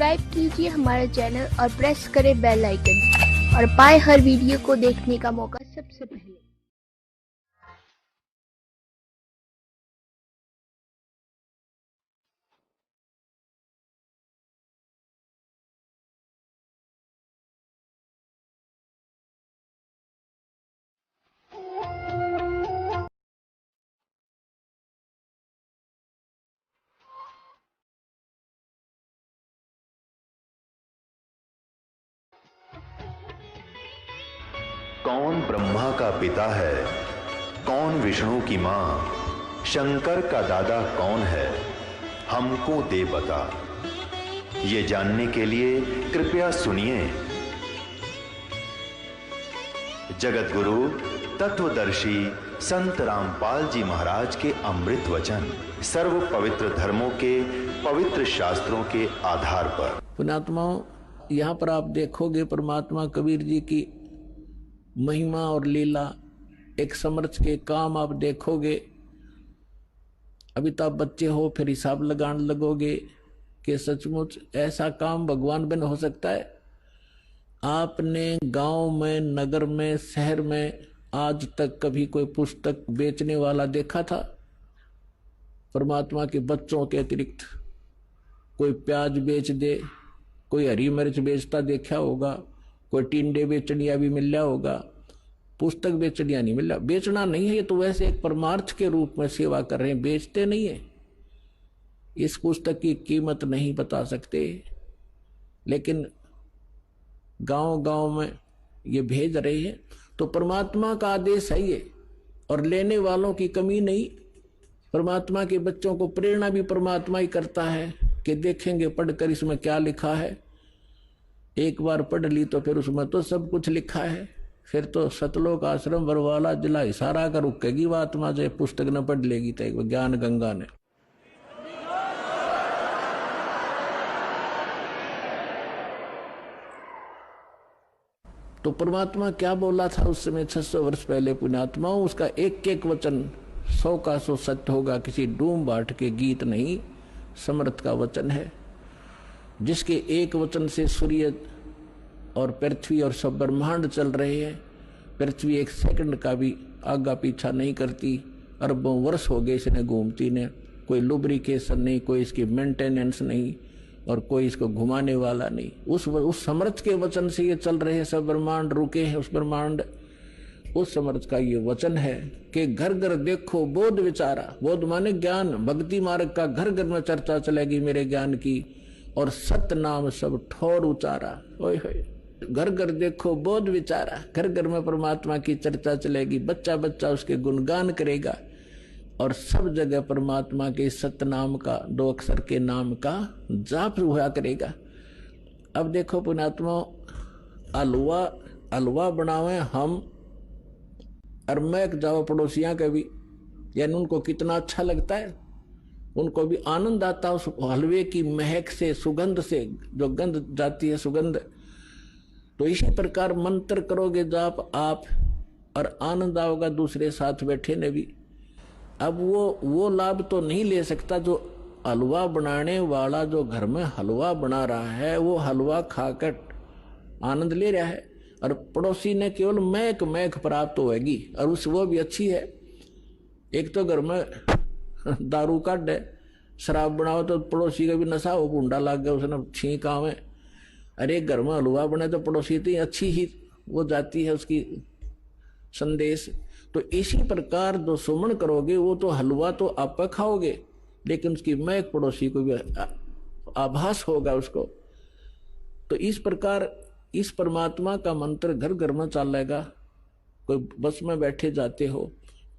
Subscribe कीजिए हमारा channel और प्रेस करें बेल आइकन और पाए हर वीडियो को देखने का मौका सबसे पहले। कौन ब्रह्मा का पिता है, कौन विष्णु की मां, शंकर का दादा कौन है, हमको दे बता। ये जानने के लिए कृपया सुनिए। जगत गुरु तत्वदर्शी संत रामपाल जी महाराज के अमृत वचन सर्व पवित्र धर्मों के पवित्र शास्त्रों के आधार पर। पुण्यात्माओं, यहाँ पर आप देखोगे परमात्मा कबीर जी की महिमा और लीला, एक समर्थ के काम आप देखोगे। अभी तो आप बच्चे हो, फिर हिसाब लगाने लगोगे कि सचमुच ऐसा काम भगवान बिन हो सकता है। आपने गांव में, नगर में, शहर में आज तक कभी कोई पुस्तक बेचने वाला देखा था? परमात्मा के बच्चों के अतिरिक्त कोई प्याज बेच दे, कोई हरी मिर्च बेचता देखा होगा, कोई टिंडे बेचनिया भी मिल रहा होगा, पुस्तक बेचनिया नहीं मिल रहा। बेचना नहीं है, ये तो वैसे एक परमार्थ के रूप में सेवा कर रहे हैं, बेचते नहीं है। इस पुस्तक की कीमत नहीं बता सकते, लेकिन गांव गांव में ये भेज रहे हैं। तो परमात्मा का आदेश है ये, और लेने वालों की कमी नहीं। परमात्मा के बच्चों को प्रेरणा भी परमात्मा ही करता है कि देखेंगे पढ़कर इसमें क्या लिखा है। एक बार पढ़ ली तो फिर उसमें तो सब कुछ लिखा है। फिर तो सतलोक आश्रम बरवाला जिला इशारा कर रुकेगी वो आत्मा, जो पुस्तक न पढ़ लेगी तो ज्ञान गंगा ने। तो परमात्मा क्या बोला था उस समय 600 वर्ष पहले पुण्यात्माओं, उसका एक एक वचन 100 का 100 सत्य होगा। किसी डूम बाट के गीत नहीं, समर्थ का वचन है, जिसके एक वचन से सूर्य और पृथ्वी और सब ब्रह्मांड चल रहे हैं। पृथ्वी एक सेकंड का भी आगा पीछा नहीं करती। अरबों वर्ष हो गए इसने घूमती ने, कोई लुब्रिकेशन नहीं, कोई इसकी मेंटेनेंस नहीं, और कोई इसको घुमाने वाला नहीं। उस समर्थ के वचन से ये चल रहे हैं, सब ब्रह्मांड रुके हैं। उस ब्रह्मांड, उस समर्थ का ये वचन है कि घर घर देखो बोध विचारा। बोध माने ज्ञान, भक्ति मार्ग का घर घर में चर्चा चलेगी मेरे ज्ञान की, और सत्य नाम सब ठोर उचारा। ओए होए, घर घर देखो बोध विचारा, घर घर में परमात्मा की चर्चा चलेगी, बच्चा बच्चा उसके गुणगान करेगा, और सब जगह परमात्मा के सत्य नाम का, 2 अक्षर के नाम का जाप हुआ करेगा। अब देखो पुण्यात्मा, हलवा बनावे हम, और महक जाओ पड़ोसियां के भी, यानी उनको कितना अच्छा लगता है, उनको भी आनंद आता है उस हलवे की महक से, सुगंध से, जो गंध जाती है सुगंध। तो इसी प्रकार मंत्र करोगे जाप आप, और आनंद आओगा दूसरे साथ बैठे ने भी। अब वो लाभ तो नहीं ले सकता जो हलवा बनाने वाला, जो घर में हलवा बना रहा है, वो हलवा खाकर आनंद ले रहा है, और पड़ोसी ने केवल महक प्राप्त होगी, और वो भी अच्छी है। एक तो घर में दारू काट है, शराब बनाओ तो पड़ोसी का भी नशा हो, गुंडा लग गया, उसने छींक आवे। अरे घर में हलवा बने तो पड़ोसी तो अच्छी ही वो जाती है उसकी संदेश। तो इसी प्रकार जो सुमन करोगे, वो तो हलवा तो आप खाओगे, लेकिन उसकी महक पड़ोसी को भी आभास होगा उसको। तो इस प्रकार इस परमात्मा का मंत्र घर घर में चलेगा। कोई बस में बैठे जाते हो,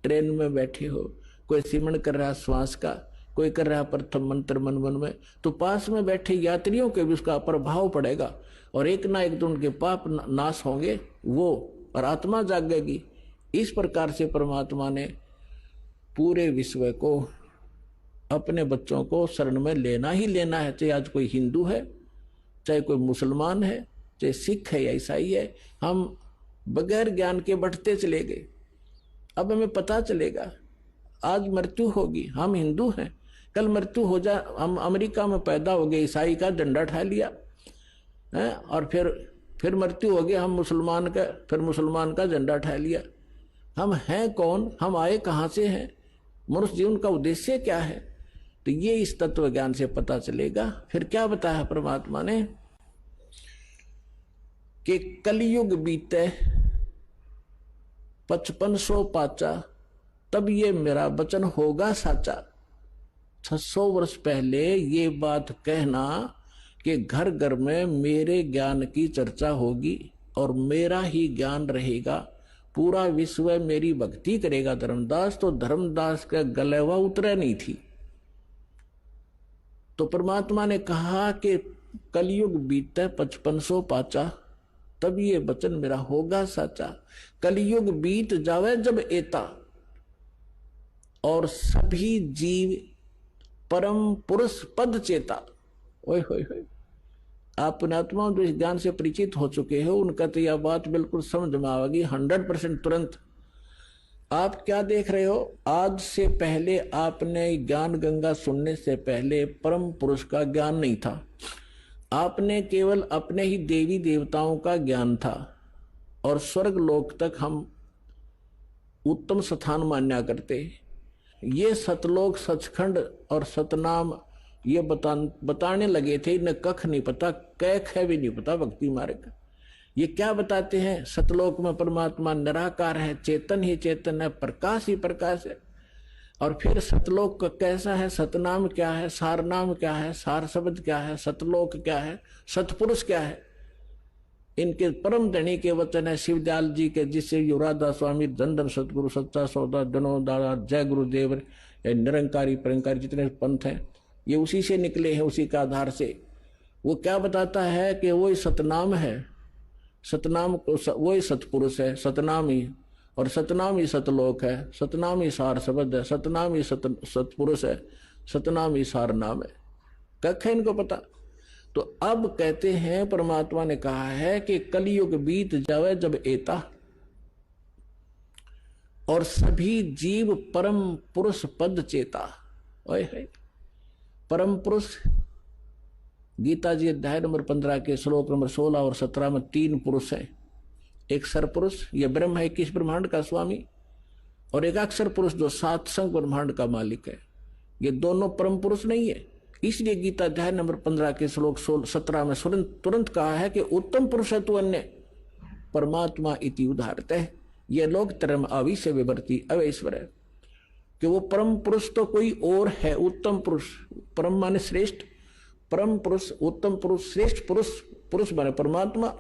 ट्रेन में बैठे हो, कोई सिमरण कर रहा श्वास का, कोई कर रहा प्रथम मंत्र मन मन में, तो पास में बैठे यात्रियों के भी उसका प्रभाव पड़ेगा, और एक ना एक तो उनके पाप नाश होंगे वो, और आत्मा जागेगी। इस प्रकार से परमात्मा ने पूरे विश्व को, अपने बच्चों को शरण में लेना ही लेना है। चाहे आज कोई हिंदू है, चाहे कोई मुसलमान है, चाहे सिख है या ईसाई है, हम बगैर ज्ञान के बढ़ते चले गए। अब हमें पता चलेगा आज मृत्यु होगी, हम हिंदू हैं, कल मृत्यु हो जाए, हम अमेरिका में पैदा हो गए, ईसाई का झंडा उठा लिया है, और फिर मृत्यु हो गया, हम मुसलमान का, फिर मुसलमान का झंडा उठा लिया। हम हैं कौन, हम आए कहां से हैं, मनुष्य जीवन का उद्देश्य क्या है, तो ये इस तत्व ज्ञान से पता चलेगा। फिर क्या बताया परमात्मा ने कि कलयुग बीते 5500 पाचा, तब ये मेरा वचन होगा साचा। 600 वर्ष पहले ये बात कहना कि घर घर में मेरे ज्ञान की चर्चा होगी और मेरा ही ज्ञान रहेगा, पूरा विश्व मेरी भक्ति करेगा धर्मदास, तो धर्मदास का गलेवा उतरा नहीं थी। तो परमात्मा ने कहा कि कलयुग बीते 5500 पाचा, तब ये वचन मेरा होगा साचा। कलयुग बीत जावे जब एता, और सभी जीव परम पुरुष पद चेता। ओए होए होए, आप पुण्यात्मा जो इस ज्ञान से परिचित हो चुके हो, उनका तो यह बात बिल्कुल समझ में आएगी 100% तुरंत। आप क्या देख रहे हो, आज से पहले आपने ज्ञान गंगा सुनने से पहले परम पुरुष का ज्ञान नहीं था, आपने केवल अपने ही देवी देवताओं का ज्ञान था, और स्वर्ग लोक तक हम उत्तम स्थान मान्या करते। ये सतलोक सचखंड और सतनाम ये बताने लगे थे, इन्हें कख नहीं पता, कैख है भी नहीं पता भक्ति मार्ग। ये क्या बताते हैं, सतलोक में परमात्मा निराकार है, चेतन ही चेतन है, प्रकाश ही प्रकाश है। और फिर सतलोक का कैसा है, सतनाम क्या है, सार नाम क्या है, सार शब्द क्या है, सतलोक क्या है, सतपुरुष क्या है, इनके परम धनी के वचन है शिवदयाल जी के, जिससे युवराधा स्वामी धन धन सतगुरु सच्चा सौदा जनो दादा जय गुरुदेव निरंकारी परंकारी जितने पंथ हैं ये उसी से निकले हैं, उसी का आधार से। वो क्या बताता है कि वही सतनाम है, सतनाम वही सतपुरुष है, सतनाम ही, और सतनाम ही सतलोक है, सतनाम ही सार शब्द है, सतनाम ही सतपुरुष है, सतनाम ही सार नाम है। कख है इनको पता। तो अब कहते हैं परमात्मा ने कहा है कि कलयुग बीत जावे जब एता, और सभी जीव परम पुरुष पद चेता। ओए है परम पुरुष, गीता जी अध्याय नंबर 15 के श्लोक नंबर 16 और 17 में 3 पुरुष हैं। एक सरपुरुष, यह ब्रह्म है 21 ब्रह्मांड का स्वामी, और एक अक्षर पुरुष जो 7 संग ब्रह्मांड का मालिक है। ये दोनों परम पुरुष नहीं है, इसलिए गीता अध्याय नंबर 15 के श्लोक 17 में तुरंत कहा है कि उत्तम पुरुष है तू अन्य परमात्मा इति उदाहरते, ये लोग तरम आविश्य विवर्ती अवैश्वर है, कि वो परम पुरुष तो कोई और है। उत्तम पुरुष, परम माने श्रेष्ठ, परम पुरुष, उत्तम पुरुष, श्रेष्ठ पुरुष, पुरुष माने परमात्मा,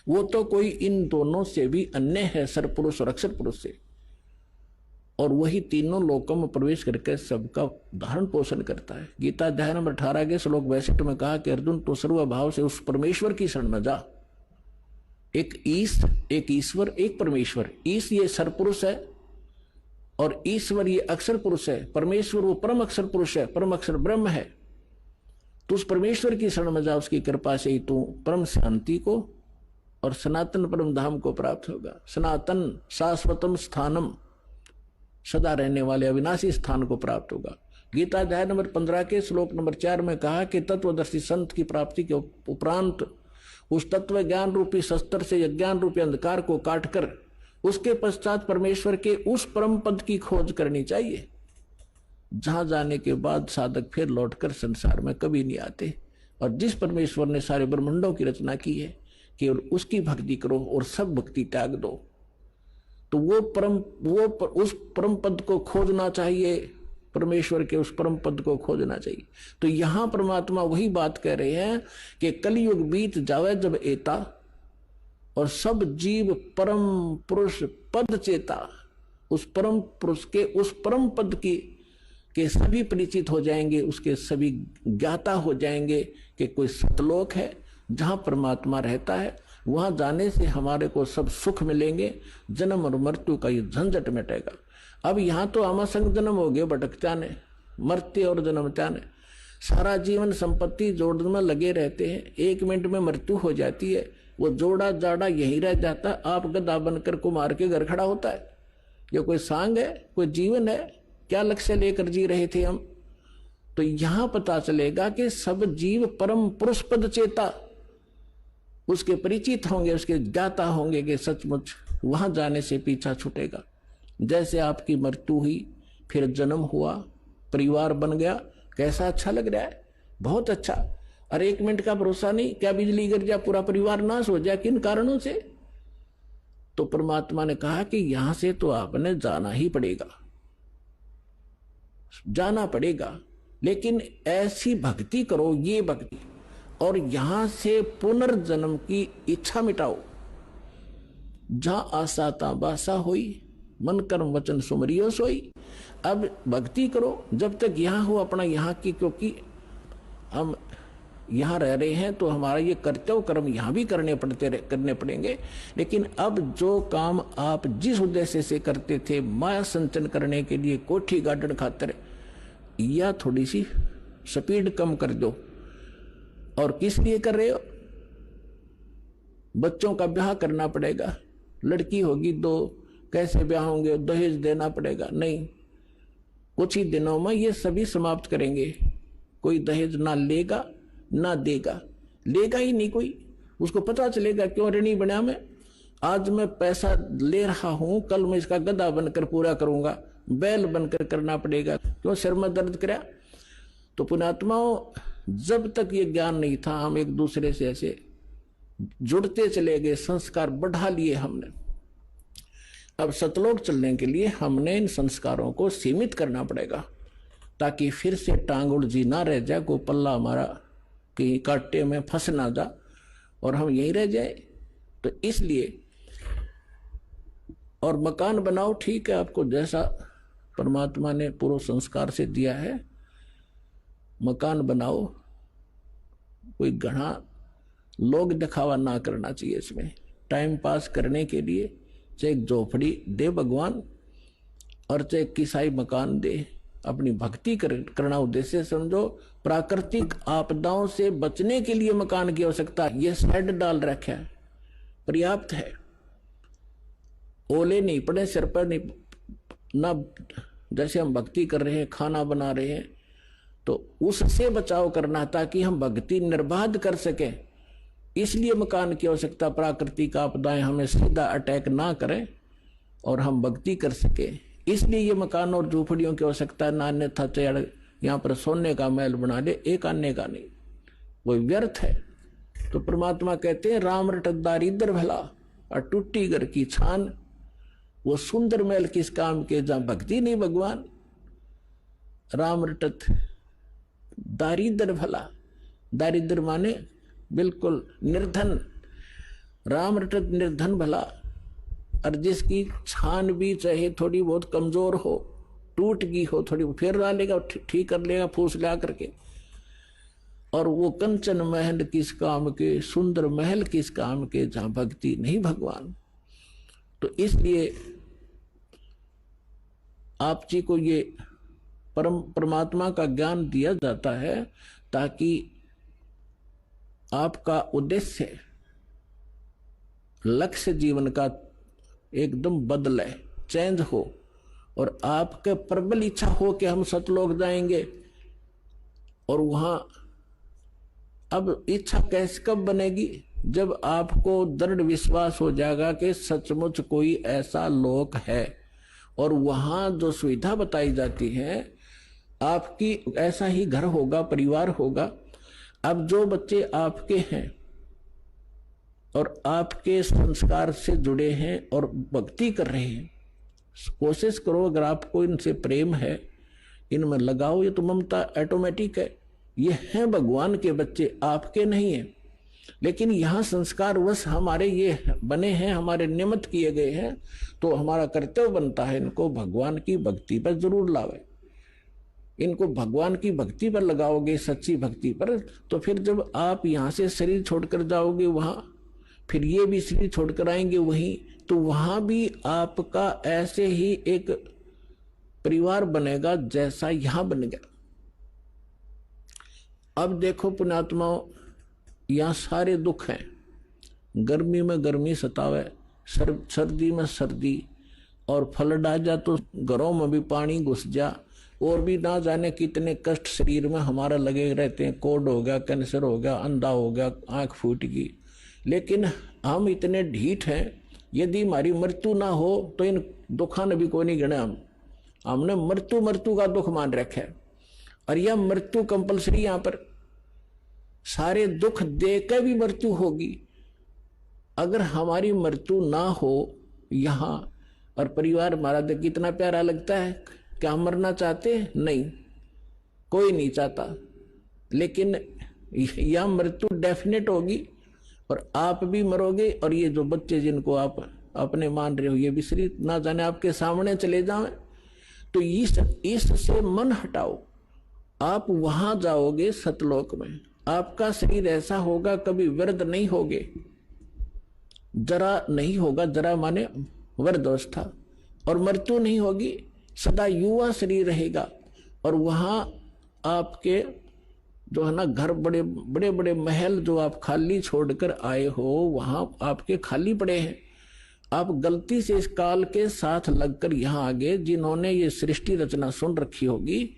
वो तो कोई इन दोनों से भी अन्य है, सरपुरुष और अक्षर पुरुष से। और वही तीनों लोकों में प्रवेश करके सबका धारण पोषण करता है। गीता अध्याय नंबर 18 के श्लोक 62 में कहा कि अर्जुन तो सर्वभाव से उस परमेश्वर की शरण में जा। एक ईश, एक ईश्वर, एक परमेश्वर। ईश ये सरपुरुष है और ईश्वर ये अक्षर पुरुष है। परमेश्वर वो परम अक्षर पुरुष है, परम अक्षर ब्रह्म है। तो उस परमेश्वर की शरण में जा, उसकी कृपा से ही तू परम शांति को और सनातन परम धाम को प्राप्त होगा। सनातन शाश्वतम स्थानम, सदा रहने वाले अविनाशी स्थान को प्राप्त होगा। गीता अध्याय नंबर 15 के श्लोक नंबर 4 में कहा कि तत्वदर्शी संत की प्राप्ति के उपरांत उस तत्व ज्ञान रूपी शस्त्र से अज्ञान रूपी अंधकार को काटकर उसके पश्चात परमेश्वर के उस परम पद की खोज करनी चाहिए, जहां जाने के बाद साधक फिर लौटकर संसार में कभी नहीं आते। और जिस परमेश्वर ने सारे ब्रह्मांडों की रचना की है, केवल उसकी भक्ति करो और सब भक्ति त्याग दो। तो उस परम पद को खोजना चाहिए, परमेश्वर के उस परम पद को खोजना चाहिए। तो यहां परमात्मा वही बात कह रहे हैं कि कलयुग बीत जावे जब एता, और सब जीव परम पुरुष पद चेता, उस परम पुरुष के उस परम पद के सभी परिचित हो जाएंगे, उसके सभी ज्ञाता हो जाएंगे कि कोई सतलोक है जहां परमात्मा रहता है। वहां जाने से हमारे को सब सुख मिलेंगे, जन्म और मृत्यु का ये झंझट मिटेगा। अब यहां तो आमासंग जन्म हो गए, भटकत्या ने मरते और जन्मत्या ने सारा जीवन संपत्ति जोड़ने में लगे रहते हैं। 1 मिनट में मृत्यु हो जाती है, वो जोड़ा जाड़ा यहीं रह जाता है। आप गधा बनकर को मार के घर खड़ा होता है। ये कोई सांग है, कोई जीवन है? क्या लक्ष्य लेकर जी रहे थे हम? तो यहां पता चलेगा कि सब जीव परम पुरुष पद चेता उसके परिचित होंगे, उसके ज्ञाता होंगे कि सचमुच वहां जाने से पीछा छूटेगा। जैसे आपकी मृत्यु हुई, फिर जन्म हुआ, परिवार बन गया, कैसा अच्छा लग रहा है, बहुत अच्छा। और 1 मिनट का भरोसा नहीं, क्या बिजली गिर जाए पूरा परिवार नाश हो जाए, किन कारणों से? तो परमात्मा ने कहा कि यहां से तो आपने जाना ही पड़ेगा, जाना पड़ेगा, लेकिन ऐसी भक्ति करो, ये भक्ति, और यहां से पुनर्जन्म की इच्छा मिटाओ। जहां आशा ता बासा होई, मन कर्म वचन सुमरियो सोई। अब भक्ति करो जब तक यहां हो अपना यहां की, क्योंकि हम यहां रह रहे हैं तो हमारा ये कर्तव्य कर्म यहां भी करने पड़ेंगे। लेकिन अब जो काम आप जिस उद्देश्य से करते थे, माया संचन करने के लिए, कोठी गार्डन खातर, या थोड़ी सी स्पीड कम कर दो। और किस लिए कर रहे हो? बच्चों का ब्याह करना पड़ेगा, लड़की होगी 2, कैसे ब्याह होंगे, दहेज देना पड़ेगा। नहीं, कुछ ही दिनों में ये सभी समाप्त करेंगे। कोई दहेज ना लेगा ना देगा, लेगा ही नहीं कोई। उसको पता चलेगा क्यों ऋणी बना मैं, आज मैं पैसा ले रहा हूं, कल मैं इसका गधा बनकर पूरा करूंगा, बैल बनकर करना पड़ेगा, क्यों सिर में दर्द करा। तो पुण्यात्माओं, जब तक ये ज्ञान नहीं था, हम एक दूसरे से ऐसे जुड़ते चले गए, संस्कार बढ़ा लिए हमने। अब सतलोक चलने के लिए हमने इन संस्कारों को सीमित करना पड़ेगा, ताकि फिर से टांग उलझी ना रह जाए, को पल्ला हमारा कहीं कांटे में फंस ना जा और हम यहीं रह जाए। तो इसलिए, और मकान बनाओ, ठीक है, आपको जैसा परमात्मा ने पूर्व संस्कार से दिया है मकान बनाओ, कोई घना लोग दिखावा ना करना चाहिए इसमें। टाइम पास करने के लिए चाहे झोपड़ी दे भगवान और चाहे किसाई मकान दे, अपनी भक्ति करना उद्देश्य समझो। प्राकृतिक आपदाओं से बचने के लिए मकान की आवश्यकता, यह शेड डाल रखा है, पर्याप्त है। ओले नहीं पड़े सिर पर, नहीं ना, जैसे हम भक्ति कर रहे हैं, खाना बना रहे हैं, तो उससे बचाव करना ताकि हम भक्ति निर्बाध कर सकें। इसलिए मकान की आवश्यकता, प्राकृतिक आपदाएं हमें सीधा अटैक ना करें और हम भक्ति कर सके, इसलिए ये मकान और झोपड़ियों की आवश्यकता। ना अन्यथा चाहे यहाँ पर सोने का महल बना ले, एक आने का नहीं, वो व्यर्थ है। तो परमात्मा कहते हैं, राम रटत दारिद्र भला और टूटी घर की छान। वो सुंदर महल किस काम के जहां भक्ति नहीं भगवान। राम रटत दारिद्र भला, दारिद्र माने बिल्कुल निर्धन, राम रटत निर्धन भला। और जिसकी छान भी चाहे थोड़ी बहुत कमजोर हो, टूट गई हो, थोड़ी फिर ला लेगा, ठीक कर लेगा फूस ला करके। और वो कंचन महल किस काम के, सुंदर महल किस काम के जहां भक्ति नहीं भगवान। तो इसलिए आप जी को ये परमात्मा का ज्ञान दिया जाता है ताकि आपका उद्देश्य, लक्ष्य जीवन का एकदम बदले, चेंज हो, और आपके प्रबल इच्छा हो कि हम सतलोक जाएंगे। और वहां अब इच्छा कैसे कब बनेगी? जब आपको दृढ़ विश्वास हो जाएगा कि सचमुच कोई ऐसा लोक है और वहां जो सुविधा बताई जाती है, आपकी ऐसा ही घर होगा, परिवार होगा। अब जो बच्चे आपके हैं और आपके संस्कार से जुड़े हैं और भक्ति कर रहे हैं, कोशिश करो, अगर आपको इनसे प्रेम है, इनमें लगाओ। ये तो ममता ऑटोमेटिक है, ये हैं भगवान के बच्चे, आपके नहीं है। लेकिन यहाँ संस्कार वश हमारे ये बने हैं, हमारे नियमित किए गए हैं, तो हमारा कर्तव्य बनता है इनको भगवान की भक्ति पर जरूर लावे। इनको भगवान की भक्ति पर लगाओगे, सच्ची भक्ति पर, तो फिर जब आप यहाँ से शरीर छोड़कर जाओगे वहां, फिर ये भी शरीर छोड़कर आएंगे वहीं, तो वहां भी आपका ऐसे ही एक परिवार बनेगा जैसा यहां बन गया। अब देखो पुण्यात्माओं, यहां सारे दुख हैं। गर्मी में गर्मी सतावे, सर्दी में सर्दी, और फ्लड आ जा तो घरों में भी पानी घुस जा, और भी ना जाने कितने कष्ट शरीर में हमारा लगे रहते हैं। कोढ़ हो गया, कैंसर हो गया, अंधा हो गया, आंख फूट गई, लेकिन हम इतने ढीठ हैं, यदि हमारी मृत्यु ना हो तो इन दुखा ने भी कोई नहीं गिना। हमने मृत्यु का दुख मान रखा है, और यह मृत्यु कंपलसरी, यहां पर सारे दुख देकर भी मृत्यु होगी। अगर हमारी मृत्यु ना हो यहां, और परिवार हमारा देख कितना प्यारा लगता है, क्या हम मरना चाहते हैं? नहीं, कोई नहीं चाहता, लेकिन यह मृत्यु डेफिनेट होगी और आप भी मरोगे। और ये जो बच्चे जिनको आप अपने मान रहे हो, ये विसरित ना जाने आपके सामने चले जाएं, तो इससे मन हटाओ। आप वहां जाओगे सतलोक में, आपका शरीर ऐसा होगा, कभी वृद्ध नहीं होगे, जरा नहीं होगा, जरा माने वृद्धावस्था, और मृत्यु नहीं होगी, सदा युवा शरीर रहेगा। और वहां आपके जो है ना घर, बड़े बड़े बड़े महल जो आप खाली छोड़कर आए हो, वहां आपके खाली पड़े हैं। आप गलती से इस काल के साथ लगकर यहां आ गए। जिन्होंने ये सृष्टि रचना सुन रखी होगी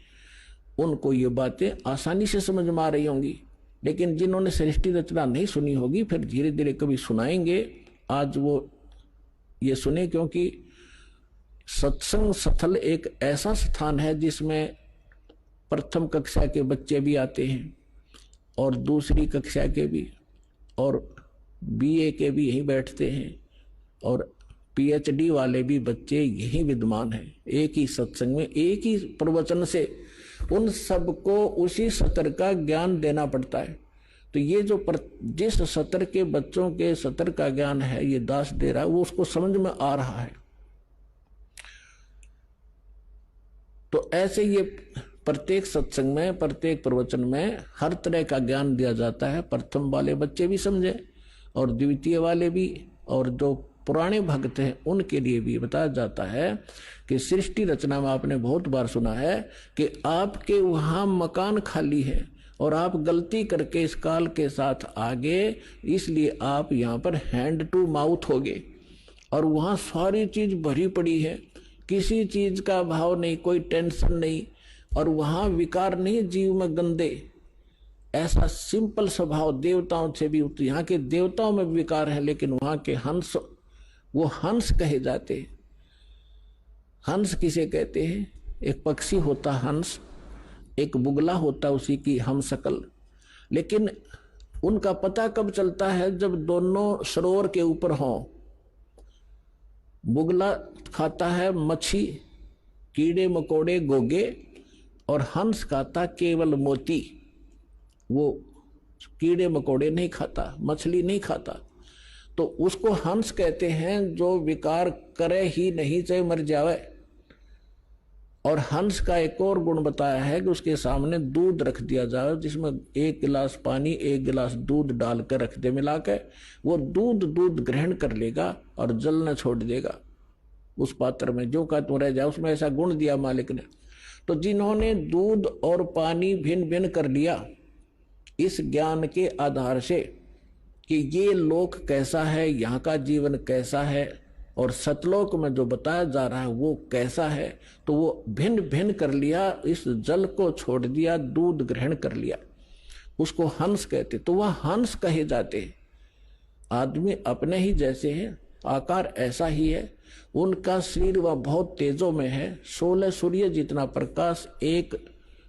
उनको ये बातें आसानी से समझ में आ रही होंगी, लेकिन जिन्होंने सृष्टि रचना नहीं सुनी होगी फिर धीरे धीरे कभी सुनाएंगे। आज वो ये सुने, क्योंकि सत्संग स्थल एक ऐसा स्थान है जिसमें प्रथम कक्षा के बच्चे भी आते हैं और दूसरी कक्षा के भी, और बीए के भी यहीं बैठते हैं, और पीएचडी वाले भी बच्चे यहीं विद्यमान हैं। एक ही सत्संग में, एक ही प्रवचन से उन सबको उसी सत्र का ज्ञान देना पड़ता है। तो ये जो जिस सत्र के बच्चों के सत्र का ज्ञान है ये दास दे रहा है, वो उसको समझ में आ रहा है। तो ऐसे ये प्रत्येक सत्संग में, प्रत्येक प्रवचन में हर तरह का ज्ञान दिया जाता है। प्रथम वाले बच्चे भी समझे और द्वितीय वाले भी, और जो पुराने भक्त हैं उनके लिए भी बताया जाता है कि सृष्टि रचना में आपने बहुत बार सुना है कि आपके वहां मकान खाली है और आप गलती करके इस काल के साथ आगे, इसलिए आप यहां पर हैंड टू माउथ हो गए। और वहां सारी चीज भरी पड़ी है, किसी चीज का भाव नहीं, कोई टेंशन नहीं, और वहां विकार नहीं जीव में गंदे। ऐसा सिंपल स्वभाव देवताओं से भी, यहाँ के देवताओं में विकार है, लेकिन वहां के हंस, वो हंस कहे जाते हैं। हंस किसे कहते हैं? एक पक्षी होता हंस, एक बुगला होता उसी की हम शकल। लेकिन उनका पता कब चलता है? जब दोनों सरोवर के ऊपर हों। बुगला खाता है मच्छी, कीड़े मकोड़े, गोगे, और हंस खाता केवल मोती। वो कीड़े मकोड़े नहीं खाता, मछली नहीं खाता, तो उसको हंस कहते हैं जो विकार करे ही नहीं, चाहे मर जावे। और हंस का एक और गुण बताया है कि उसके सामने दूध रख दिया जाए, जिसमें 1 गिलास पानी 1 गिलास दूध डालकर रख दे मिलाकर, वो दूध ग्रहण कर लेगा और जल न छोड़ देगा उस पात्र में, जो का तो रह जाए। उसमें ऐसा गुण दिया मालिक ने। तो जिन्होंने दूध और पानी भिन्न भिन्न कर लिया इस ज्ञान के आधार से कि ये लोक कैसा है, यहाँ का जीवन कैसा है, और सतलोक में जो बताया जा रहा है वो कैसा है, तो वो भिन्न भिन्न कर लिया, इस जल को छोड़ दिया, दूध ग्रहण कर लिया, उसको हंस कहते। तो वह हंस कहे जाते। आदमी अपने ही जैसे है, आकार ऐसा ही है, उनका शरीर वह बहुत तेजों में है। 16 सूर्य जितना प्रकाश एक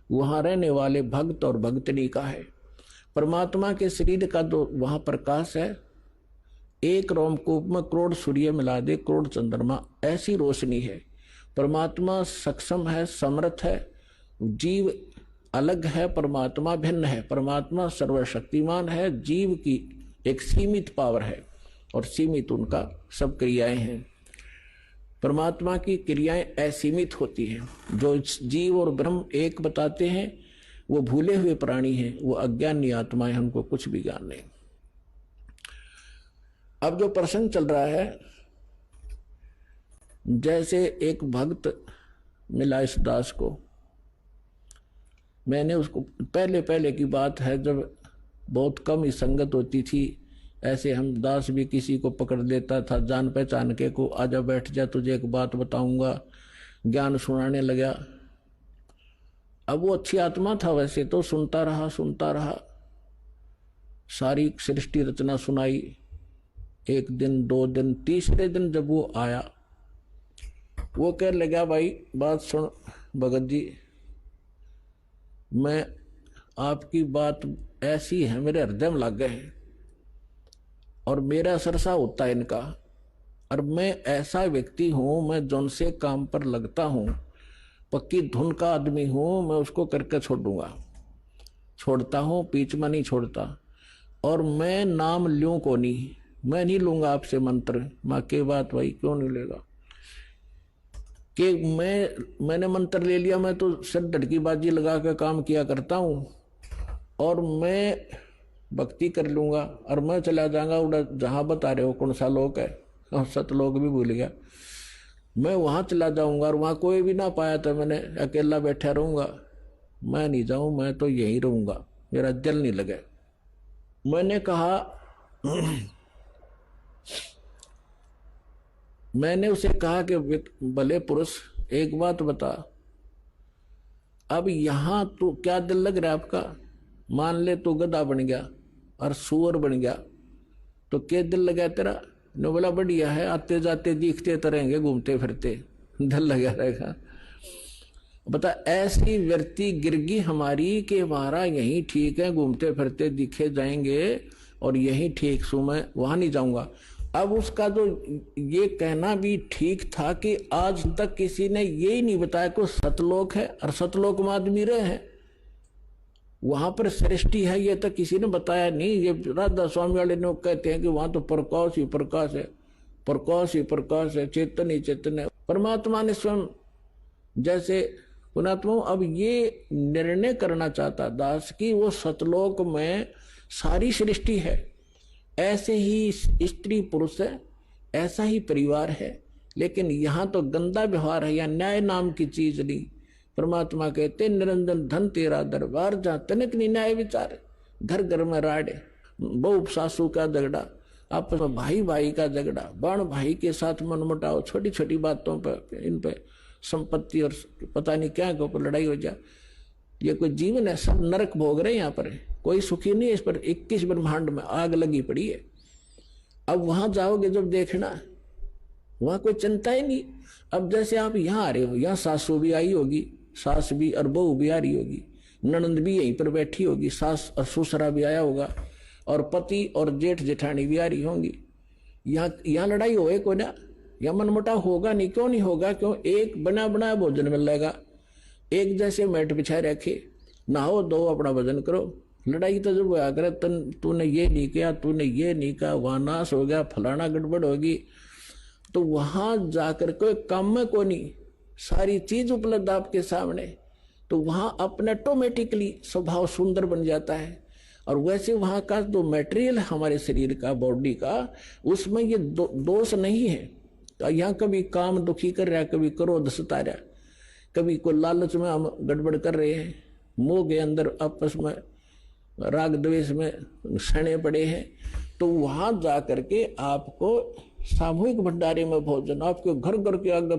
वहां रहने वाले भक्त और भक्तनी का है। परमात्मा के शरीर का जो वहां प्रकाश है, एक रोमकूप में करोड़ सूर्य मिला दे, करोड़ चंद्रमा, ऐसी रोशनी है। परमात्मा सक्षम है, समर्थ है। जीव अलग है, परमात्मा भिन्न है। परमात्मा सर्वशक्तिमान है, जीव की एक सीमित पावर है और सीमित उनका सब क्रियाएं हैं। परमात्मा की क्रियाएं असीमित होती हैं। जो जीव और ब्रह्म एक बताते हैं वो भूले हुए प्राणी हैं, वो अज्ञानी आत्माएं, हमको कुछ भी ज्ञान नहीं। अब जो प्रसंग चल रहा है, जैसे एक भक्त मिला इस दास को, मैंने उसको पहले की बात है, जब बहुत कम ही संगत होती थी, ऐसे हम दास भी किसी को पकड़ लेता था जान पहचान के, को आजा बैठ जा तुझे एक बात बताऊंगा, ज्ञान सुनाने लगा। अब वो अच्छी आत्मा था वैसे तो, सुनता रहा, सारी सृष्टि रचना सुनाई। एक दिन, 2 दिन, तीसरे दिन जब वो आया, वो कह लगा, भाई बात सुन भगत जी, मैं आपकी बात ऐसी है, मेरे हृदय में लग गए और मेरा सरसा होता है इनका। और मैं ऐसा व्यक्ति हूं, मैं जौन से काम पर लगता हूं, पक्की धुन का आदमी हूं, मैं उसको करके छोड़ता हूं, बीच में नहीं छोड़ता। और मैं नाम लूं को नहीं, मैं नहीं लूंगा आपसे मंत्र। माँ के बात भाई क्यों नहीं लेगा कि मैंने मंत्र ले लिया, मैं तो सिर ढड़की बाजी लगा के काम किया करता हूं और मैं भक्ति कर लूंगा और मैं चला जाऊंगा उड़ा, जहां बता रहे हो कौन सा लोक है, सतलोक भी भूल गया, मैं वहां चला जाऊंगा और वहां कोई भी ना पाया तो मैंने अकेला बैठा रहूंगा। मैं नहीं जाऊं, मैं तो यहीं रहूंगा, मेरा दिल नहीं लगे। मैंने कहा मैंने उसे कहा कि भले पुरुष एक बात बता, अब यहां तू क्या दिल लग रहा है आपका? मान ले तू गधा बन गया और सुअर बन गया तो क्या दिल लगा तेरा? ने बोला बढ़िया है, आते जाते दिखते तो रहेंगे, घूमते फिरते, दिल लगा रहेगा। बता ऐसी व्यक्ति गिरगी हमारी कि हमारा यही ठीक है, घूमते फिरते दिखे जाएंगे और यही ठीक सू, मैं वहां नहीं जाऊंगा। अब उसका जो ये कहना भी ठीक था कि आज तक किसी ने यही नहीं बताया कि सतलोक है और सतलोक में आदमी रहे हैं, वहां पर सृष्टि है, ये तक किसी ने बताया नहीं। ये राधा स्वामी वाले लोग कहते हैं कि वहां तो प्रकाश ही प्रकाश है, प्रकाश ही प्रकाश है, चेतन ही चेतन है। परमात्मा ने स्वयं जैसे पुणात्मा अब ये निर्णय करना चाहता दास कि वो सतलोक में सारी सृष्टि है, ऐसे ही स्त्री पुरुष है, ऐसा ही परिवार है, लेकिन यहां तो गंदा व्यवहार है या न्याय नाम की चीज नहीं। परमात्मा कहते निरंजन धन तेरा दरबार, जहां तनिक नहीं न्याय विचार, घर घर में राड़े, बहू सासू का झगड़ा, आपस में भाई भाई का झगड़ा, बाण भाई के साथ मनमुटाव, छोटी छोटी बातों पर, इन पे संपत्ति और पता नहीं क्या के ऊपर लड़ाई हो जाए। ये कोई जीवन है? सब नरक भोग रहे हैं यहाँ पर, कोई सुखी नहीं है। इस पर 21 ब्रह्मांड में आग लगी पड़ी है। अब वहां जाओगे जब देखना, वहां कोई चिंता ही नहीं। अब जैसे आप यहाँ आ रहे हो, यहाँ सासू भी आई होगी, सास भी और बहू भी आ रही होगी, ननंद भी यहीं पर बैठी होगी, सास और ससुरा भी आया होगा, और पति और जेठ जेठानी भी आ रही होंगी। यहाँ लड़ाई होए को ना, या मनमुटाव होगा नहीं। क्यों नहीं होगा? क्यों? एक बना बनाया भोजन मिल जाएगा, एक जैसे मैट बिछाए रखे, नहाओ दो अपना भजन करो। लड़ाई तो जब होया करे, तूने ये नहीं किया, तूने ये नहीं कहा, वहां नाश हो गया, फलाना गड़बड़ होगी, तो वहां जाकर कोई काम में को नहीं, सारी चीज उपलब्ध आपके सामने, तो वहां अपने ऑटोमेटिकली स्वभाव सुंदर बन जाता है। और वैसे वहां का जो मटेरियल हमारे शरीर का, बॉडी का, उसमें ये दोष नहीं है। तो यहाँ कभी काम दुखी कर रहा है, कभी क्रोध सता रहा है, कभी कोई लालच में हम गड़बड़ कर रहे हैं, मोह के अंदर आपस में राग द्वेष में सड़े पड़े हैं। तो वहां जाकर के आपको सामूहिक भंडारे में भोजन, आपके घर घर के आगे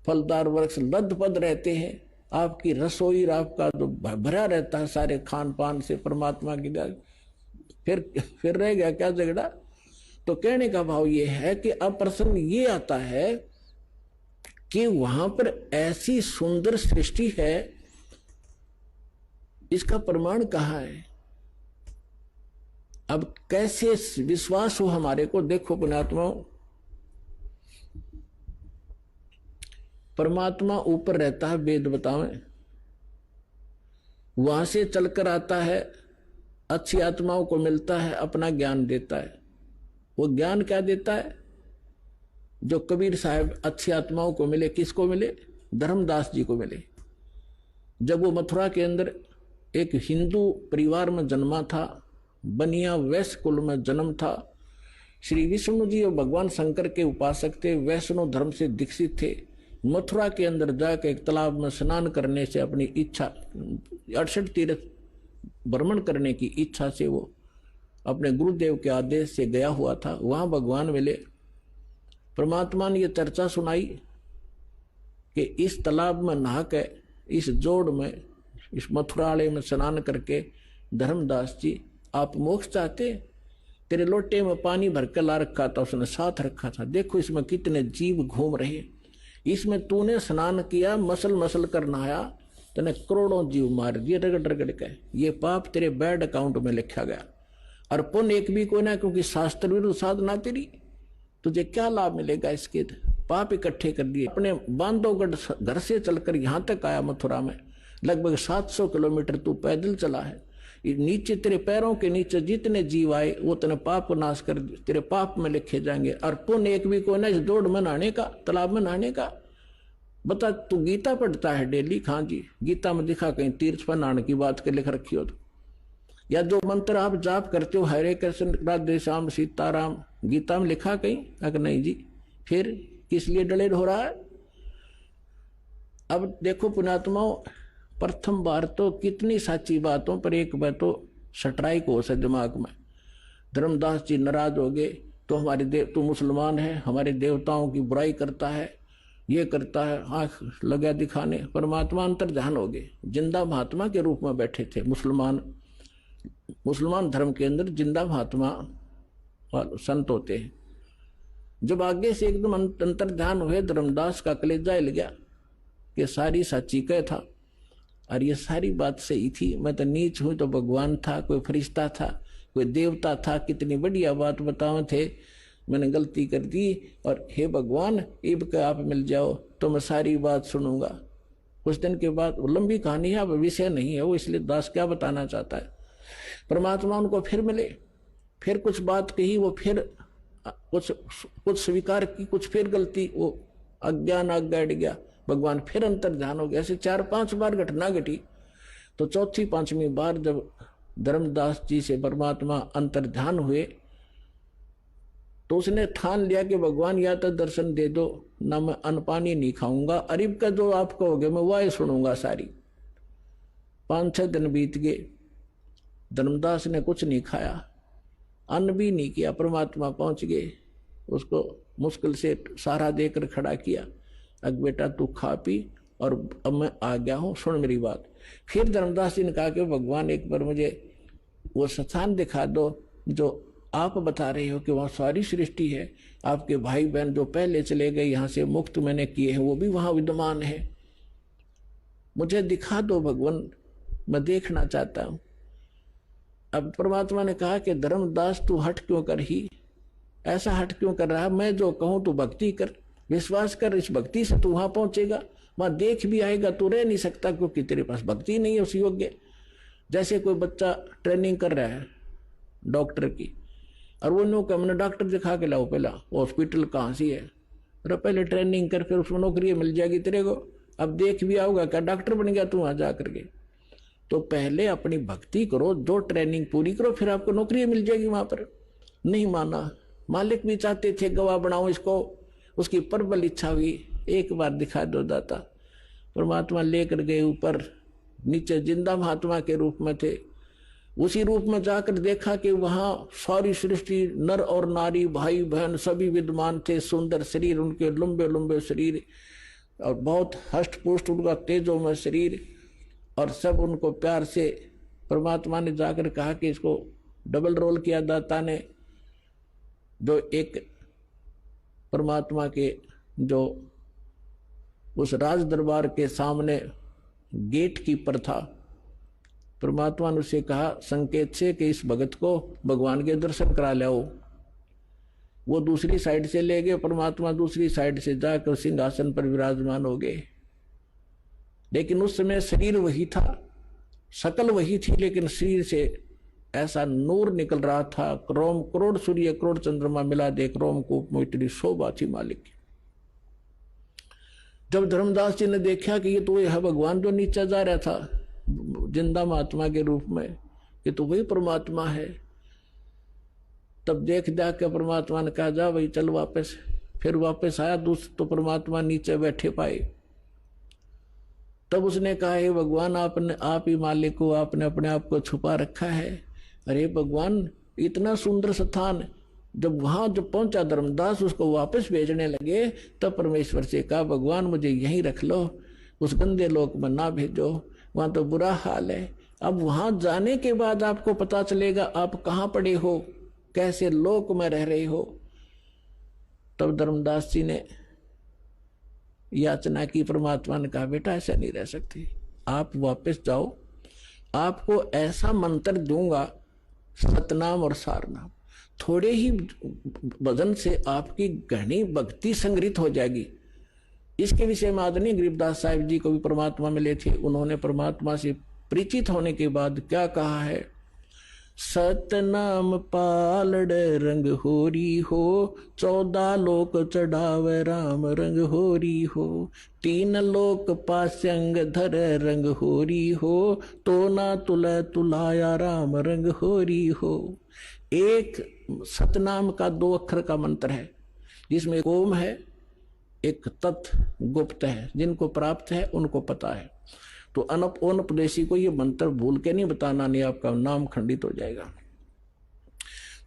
फलदार वृक्ष लदपद रहते हैं, आपकी रसोई आपका जो भरा रहता है सारे खान पान से परमात्मा की दया। फिर रह गया क्या झगड़ा? तो कहने का भाव ये है कि अब प्रश्न ये आता है कि वहां पर ऐसी सुंदर सृष्टि है, इसका प्रमाण कहाँ है? अब कैसे विश्वास हो हमारे को? देखो पुण्यात्मा, परमात्मा ऊपर रहता है, वेद बतावें, वहां से चलकर आता है, अच्छी आत्माओं को मिलता है, अपना ज्ञान देता है। वो ज्ञान क्या देता है? जो कबीर साहब अच्छी आत्माओं को मिले, किसको मिले? धर्मदास जी को मिले। जब वो मथुरा के अंदर एक हिंदू परिवार में जन्मा था, बनिया वैश्य कुल में जन्म था, श्री विष्णु जी और भगवान शंकर के उपासक थे, वैष्णव धर्म से दीक्षित थे। मथुरा के अंदर जाकर एक तालाब में स्नान करने से अपनी इच्छा, 68 तीर्थ भ्रमण करने की इच्छा से वो अपने गुरुदेव के आदेश से गया हुआ था। वहां भगवान मिले। परमात्मा ने यह चर्चा सुनाई कि इस तालाब में नहा के इस जोड़ में, इस मथुरालय में स्नान करके, धर्मदास जी आप मोक्ष चाहते? तेरे लोटे में पानी भर के ला रखा था, उसने साथ रखा था, देखो इसमें कितने जीव घूम रहे, इसमें तूने स्नान किया, मसल मसल कर नहाया, तूने करोड़ों जीव मार दिए रगड़ रगड़ के, ये पाप तेरे बैड अकाउंट में लिखा गया। और पुण्य एक भी कोई ना, क्योंकि शास्त्र विरुद्ध साधना तेरी, तुझे क्या लाभ मिलेगा इसके? पाप इकट्ठे कर दिए। अपने बांधवगढ़ घर से चलकर यहाँ तक आया मथुरा में, लगभग 700 किलोमीटर तू पैदल चला है। नीचे तेरे पैरों के नीचे जितने जीव आए वो तेने पाप को नाश कर, तेरे पाप में लिखे जाएंगे। और पुण्य एक भी कोई ना, इस दौड़ में नहाने का, तालाब में नहाने का। बता, तू गीता पढ़ता है डेली? हाँ जी। गीता में दिखा कहीं तीर्थ पर नहाने की बात के लिख रखी हो तो? या जो मंत्र आप जाप करते हो, हरे कृष्ण राधे श्याम सीताराम, गीता में लिखा कहीं? अगर नहीं जी, फिर किस लिए डले हो रहा है? अब देखो पुण्यात्माओं, प्रथम बार तो कितनी साची बातों पर एक बार तो स्ट्राइक हो से दिमाग में। धर्मदास जी नाराज हो गए, तो हमारे तू मुसलमान है, हमारे देवताओं की बुराई करता है, ये करता है, आंख लगा दिखाने। परमात्मा अंतर ध्यान हो गए, जिंदा महात्मा के रूप में बैठे थे। मुसलमान धर्म के अंदर जिंदा महात्मा संत होते हैं। जब आगे से एकदम अंतर ध्यान हुए, धर्मदास का कलेजा हिल गया कि सारी साची कह था, और ये सारी बात सही थी। मैं तो नीच हूं तो भगवान था, कोई फरिश्ता था, कोई देवता था, कितनी बढ़िया बात बताओ थे, मैंने गलती कर दी। और हे भगवान, इब के आप मिल जाओ तो मैं सारी बात सुनूंगा। कुछ दिन के बाद, लंबी कहानी है, अब विषय नहीं है वो, इसलिए दास क्या बताना चाहता है। परमात्मा उनको फिर मिले, फिर कुछ बात कही, वो फिर कुछ स्वीकार की, कुछ फिर गलती, वो अज्ञान आज्ञा गया, भगवान फिर अंतर ध्यान हो गया। ऐसे 4-5 बार घटना घटी। तो चौथी 5वीं बार जब धर्मदास जी से परमात्मा अंतर ध्यान हुए, तो उसने ठान लिया कि भगवान या तो दर्शन दे दो, ना मैं अन्न पानी नहीं खाऊंगा, अरिब का जो आप कहोगे मैं वह सुनूंगा सारी। 5-6 दिन बीत गए, धर्मदास ने कुछ नहीं खाया, अन्न भी नहीं किया। परमात्मा पहुंच गए, उसको मुश्किल से सहारा देकर खड़ा किया, अब बेटा तू खा पी, और अब मैं आ गया हूं, सुन मेरी बात। फिर धर्मदास जी ने कहा कि भगवान एक बार मुझे वो स्थान दिखा दो जो आप बता रहे हो कि वहां सारी सृष्टि है, आपके भाई बहन जो पहले चले गए यहां से मुक्त मैंने किए हैं वो भी वहां विद्यमान है, मुझे दिखा दो भगवान, मैं देखना चाहता हूं। अब परमात्मा ने कहा कि धर्मदास तू हट क्यों कर ही, ऐसा हट क्यों कर रहा है? मैं जो कहूं तू भक्ति कर, विश्वास कर, इस भक्ति से तू वहां पहुंचेगा, वहां देख भी आएगा, तू रह नहीं सकता क्योंकि तेरे पास भक्ति नहीं है उस योग्य। जैसे कोई बच्चा ट्रेनिंग कर रहा है डॉक्टर की, और वो नो का मैंने डॉक्टर दिखा के लाओ, पहला हॉस्पिटल कहाँ सी है, अरे पहले ट्रेनिंग कर, फिर उसमें नौकरी मिल जाएगी तेरे को। अब देख भी आओगा क्या डॉक्टर बन गया तू वहां जा करके? तो पहले अपनी भक्ति करो, जो ट्रेनिंग पूरी करो, फिर आपको नौकरी मिल जाएगी वहां पर। नहीं माना, मालिक भी चाहते थे गवाह बनाओ इसको, उसकी प्रबल इच्छा हुई, एक बार दिखा दो दाता। परमात्मा लेकर गए ऊपर, नीचे जिंदा महात्मा के रूप में थे, उसी रूप में जाकर देखा कि वहां सारी सृष्टि, नर और नारी, भाई बहन सभी विद्यमान थे, सुंदर शरीर उनके, लंबे लंबे शरीर, और बहुत हष्ट पुष्ट उनका तेजोमय शरीर, और सब उनको प्यार से परमात्मा ने जाकर कहा कि इसको डबल रोल किया दाता ने। जो एक परमात्मा के जो उस राज दरबार के सामने गेट कीपर था, परमात्मा ने उसे कहा संकेत से कि इस भगत को भगवान के दर्शन करा लाओ। वो दूसरी साइड से ले गए, परमात्मा दूसरी साइड से जाकर सिंहासन पर विराजमान हो गए। लेकिन उस समय शरीर वही था, शकल वही थी, लेकिन शरीर से ऐसा नूर निकल रहा था, रोम करोड़ सूर्य करोड़ चंद्रमा मिला दे रोमकूप में इतनी शोभा थी मालिक की। जब धर्मदास जी ने देखा कि ये तो यह भगवान जो नीचे जा रहा था जिंदा महात्मा के रूप में, ये तो वही परमात्मा है, तब देख के परमात्मा ने कहा जा भाई चल वापस। फिर वापस आया तो परमात्मा नीचे बैठे पाए। तब उसने कहा हे भगवान, आप ही मालिक हो, आपने अपने आप को छुपा रखा है। अरे भगवान, इतना सुंदर स्थान, जब वहां जब पहुंचा धर्मदास उसको वापस भेजने लगे, तब परमेश्वर से कहा भगवान मुझे यहीं रख लो, उस गंदे लोक में ना भेजो, वहां तो बुरा हाल है। अब वहां जाने के बाद आपको पता चलेगा आप कहाँ पड़े हो, कैसे लोक में रह रहे हो। तब धर्मदास जी ने याचना की, परमात्मा ने कहा बेटा ऐसा नहीं रह सकती, आप वापस जाओ, आपको ऐसा मंत्र दूंगा सतनाम और सारनाम, थोड़े ही वजन से आपकी घनी भक्ति संग्रहित हो जाएगी। इसके विषय में आदरणीय गरीबदास साहिब जी को भी परमात्मा मिले थे, उन्होंने परमात्मा से परिचित होने के बाद क्या कहा है, सतनाम पालड़ रंग होरी हो, 14 लोक चढ़ावे राम रंग होरी हो, 3 लोक पासंग धर रंग होरी हो, तो ना तुले तुलाया राम रंग होरी हो। एक सतनाम का 2 अक्षर का मंत्र है, जिसमें ओम है, एक तत् गुप्त है, जिनको प्राप्त है उनको पता है। तो अनपदेशी को ये मंत्र भूल के नहीं बताना, नहीं आपका नाम खंडित हो जाएगा।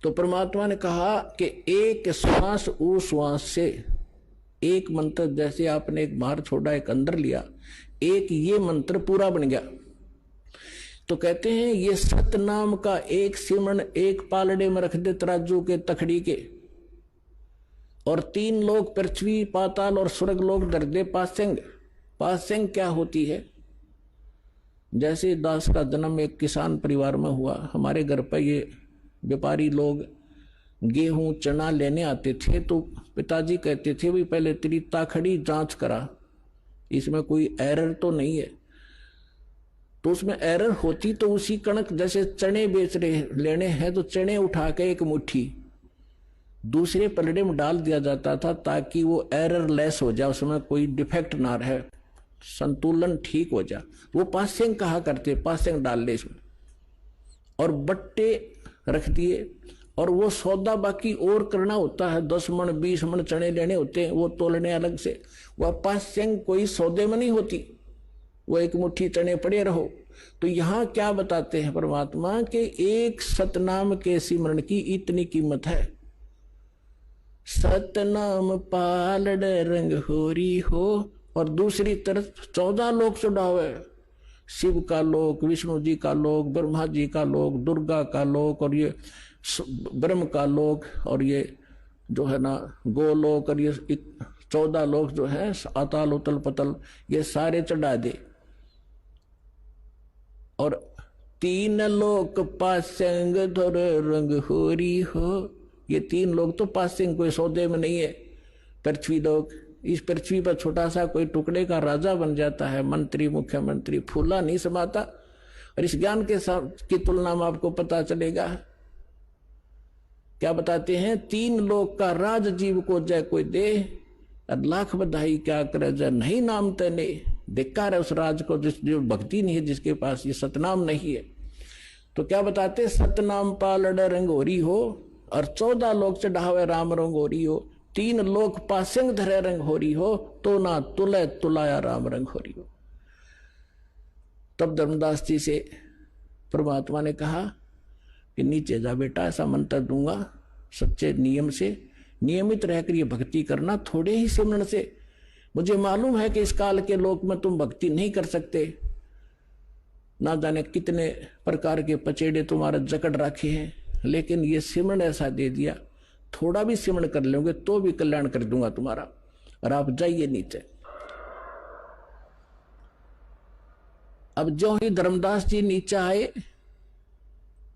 तो परमात्मा ने कहा कि एक श्वास उस श्वास से एक मंत्र, जैसे आपने एक बाहर छोड़ा एक अंदर लिया, एक ये मंत्र पूरा बन गया। तो कहते हैं ये सतनाम का एक सिमरन एक पालड़े में रख दे तराजू के तखड़ी के, और 3 लोग पृथ्वी पाताल और स्वर्ग लोग धर दे पासेंग। पासेंग क्या होती है? जैसे दास का जन्म एक किसान परिवार में हुआ, हमारे घर पर ये व्यापारी लोग गेहूं चना लेने आते थे, तो पिताजी कहते थे भाई पहले तेरी ताखड़ी जांच करा, इसमें कोई एरर तो नहीं है। तो उसमें एरर होती तो उसी कणक, जैसे चने बेच रहे लेने हैं तो चने उठा के एक मुट्ठी दूसरे पलड़े में डाल दिया जाता था, ताकि वो एरर लेस हो जाए, उसमें कोई डिफेक्ट ना रहे, संतुलन ठीक हो जाए। वो पासेंग कहा करते, पासेंग डाल ले इसमें, और बट्टे रख दिए। और वो सौदा बाकी और करना होता है, 10 मन 20 मन चने लेने होते हैं, वो तोलने अलग से। वह पासेंग कोई सौदे में नहीं होती, वो एक मुट्ठी चने पड़े रहो। तो यहां क्या बताते हैं परमात्मा के एक सतनाम के सिमरण की इतनी कीमत है। सतनाम पालड़ रंग होरी हो, और दूसरी तरफ 14 लोक चढ़ावे, शिव का लोक, विष्णु जी का लोक, ब्रह्मा जी का लोक, दुर्गा का लोक, और ये ब्रह्म का लोक, और ये जो है ना गोलोक, और ये 14 लोक जो है अताल उतल पतल, ये सारे चढ़ा दे। और 3 लोक पासेंग धर रंग होरी हो, ये 3 लोग तो पासेंग कोई सौदे में नहीं है। पृथ्वी लोक, इस पृथ्वी पर छोटा सा कोई टुकड़े का राजा बन जाता है, मंत्री मुख्यमंत्री, फूला नहीं समाता। और इस ज्ञान के साथ की तुलना में आपको पता चलेगा, क्या बताते हैं, 3 लोक का राज जीव को जय कोई दे, और लाख बधाई क्या करे जय नहीं नाम तने। धिक्कार है उस राज को जो भक्ति नहीं है, जिसके पास ये सतनाम नहीं है। तो क्या बताते, सतनाम पालड़ रंग होरी हो, और 14 लोक चढ़ावे राम रंग होरी हो, 3 लोक पासेंग धरे रंग होरी हो, तो ना तुले तुलाया राम रंग होरी हो। तब धर्मदास जी से परमात्मा ने कहा कि नीचे जा बेटा, ऐसा मंत्र दूंगा, सच्चे नियम से नियमित रहकर ये भक्ति करना, थोड़े ही सिमरन से। मुझे मालूम है कि इस काल के लोक में तुम भक्ति नहीं कर सकते, ना जाने कितने प्रकार के पचेड़े तुम्हारे जकड़ रखे हैं, लेकिन ये सिमरन ऐसा दे दिया, थोड़ा भी सिमरन कर लोगे तो भी कल्याण कर दूंगा तुम्हारा। और आप जाइए नीचे। अब जो ही धर्मदास जी नीचे आए,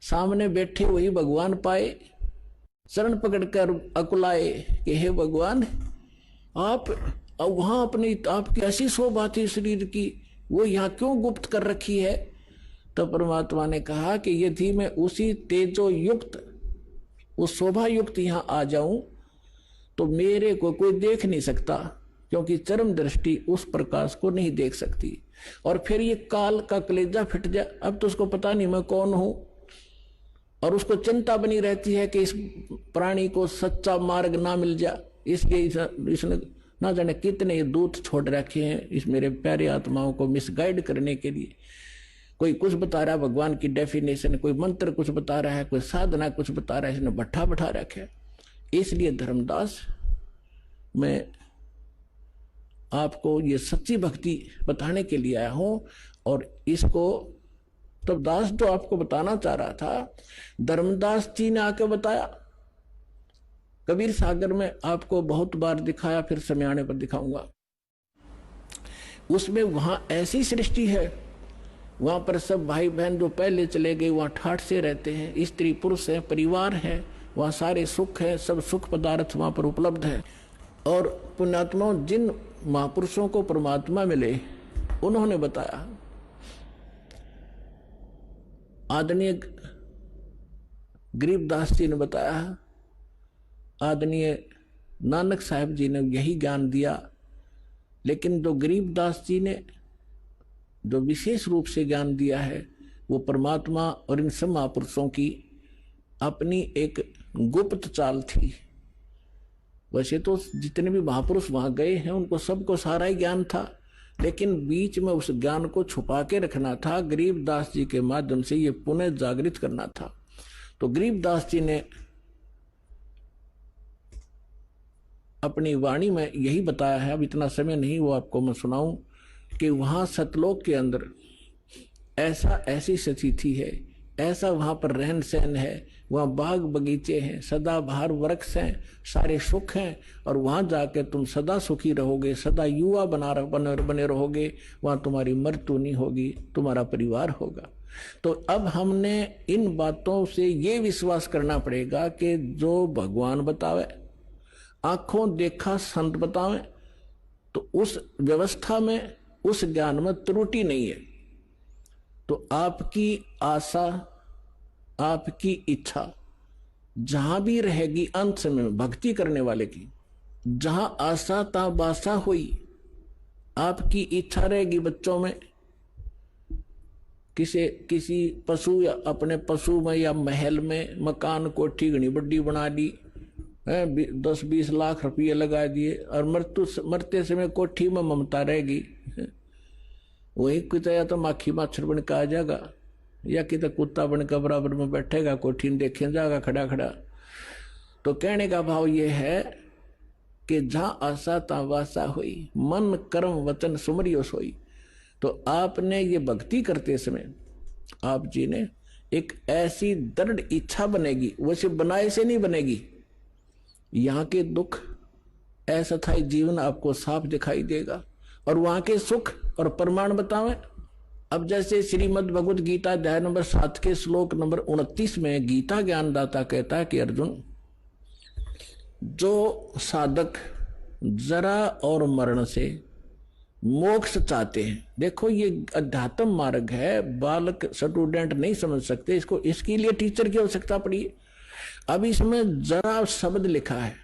सामने बैठे वही भगवान पाए, शरण पकड़कर अकुलाए कि हे भगवान, आप वहां अपनी आपकी ऐसी शोभा थी शरीर की, वो यहाँ क्यों गुप्त कर रखी है? तो परमात्मा ने कहा कि यदि मैं उसी तेजो युक्त, उस शोभा युक्त यहाँ आ जाऊं तो मेरे को कोई देख नहीं सकता, क्योंकि चरम दृष्टि उस प्रकाश को नहीं देख सकती। और फिर ये काल का कलेजा फिट जाए, अब तो उसको पता नहीं मैं कौन हूं, और उसको चिंता बनी रहती है कि इस प्राणी को सच्चा मार्ग ना मिल जाए। इसलिए इसने ना जाने कितने दूत छोड़ रखे हैं इस मेरे प्यारे आत्माओं को मिसगाइड करने के लिए। कोई कुछ बता रहा है भगवान की डेफिनेशन, कोई मंत्र कुछ बता रहा है, कोई साधना कुछ बता रहा है, इसने भट्ठा बैठा रखा है। इसलिए धर्मदास, मैं आपको ये सच्ची भक्ति बताने के लिए आया हूं। और इसको तब दास तो आपको बताना चाह रहा था, धर्मदास जी ने आके बताया। कबीर सागर में आपको बहुत बार दिखाया, फिर समय आने पर दिखाऊंगा। उसमें वहां ऐसी सृष्टि है, वहां पर सब भाई बहन जो पहले चले गए वहां ठाठ से रहते हैं, स्त्री पुरुष है, परिवार है, वहां सारे सुख है, सब सुख पदार्थ वहां पर उपलब्ध है। और पुण्यात्मा जिन महापुरुषों को परमात्मा मिले उन्होंने बताया, आदरणीय गरीबदास जी ने बताया, आदरणीय नानक साहब जी ने यही ज्ञान दिया। लेकिन जो गरीबदास जी ने जो विशेष रूप से ज्ञान दिया है वो परमात्मा और इन सब महापुरुषों की अपनी एक गुप्त चाल थी। वैसे तो जितने भी महापुरुष वहां गए हैं उनको सबको सारा ही ज्ञान था, लेकिन बीच में उस ज्ञान को छुपा के रखना था, गरीबदास जी के माध्यम से ये पुनः जागृत करना था। तो गरीबदास जी ने अपनी वाणी में यही बताया है, अब इतना समय नहीं वो आपको मैं सुनाऊं, कि वहां सतलोक के अंदर ऐसी स्थिति है, ऐसा वहां पर रहन सहन है, वहां बाग बगीचे हैं, सदाबहार वृक्ष हैं, सारे सुख हैं, और वहां जाके तुम सदा सुखी रहोगे, सदा युवा बने रहोगे, वहां तुम्हारी मृत्यु नहीं होगी, तुम्हारा परिवार होगा। तो अब हमने इन बातों से ये विश्वास करना पड़ेगा कि जो भगवान बतावे, आंखों देखा संत बतावे, तो उस व्यवस्था में, उस ज्ञान में त्रुटि नहीं है। तो आपकी आशा, आपकी इच्छा जहां भी रहेगी, अंत समय भक्ति करने वाले की, जहां आशा ता बासा हुई, आपकी इच्छा रहेगी बच्चों में, किसी पशु या अपने पशु में या महल में मकान कोठी घनी बड्डी बना दी, 10-20 लाख रुपये लगा दिए, और मरते समय कोठी में ममता रहेगी। वही कुछ या तो माखी मच्छर बन के आ जाएगा, या कि तो कुत्ता बनकर बराबर में बैठेगा, कोठी में देखे जाएगा खड़ा खड़ा। तो कहने का भाव ये है कि जहां आशा ता वासा हुई, मन कर्म वचन सुमरियो सोई। तो आपने ये भक्ति करते समय आप जी ने एक ऐसी दृढ़ इच्छा बनेगी, वैसे बनाए से नहीं बनेगी। यहाँ के दुख अस्थायी जीवन आपको साफ दिखाई देगा, और वहां के सुख और प्रमाण बतावें। अब जैसे श्रीमद् भगवद गीता अध्याय नंबर 7 के श्लोक नंबर 29 में गीता ज्ञानदाता कहता है कि अर्जुन, जो साधक जरा और मरण से मोक्ष चाहते हैं, देखो ये अध्यात्म मार्ग है, बालक स्टूडेंट नहीं समझ सकते इसको, इसके लिए टीचर की आवश्यकता पड़ी है। अब इसमें जरा शब्द लिखा है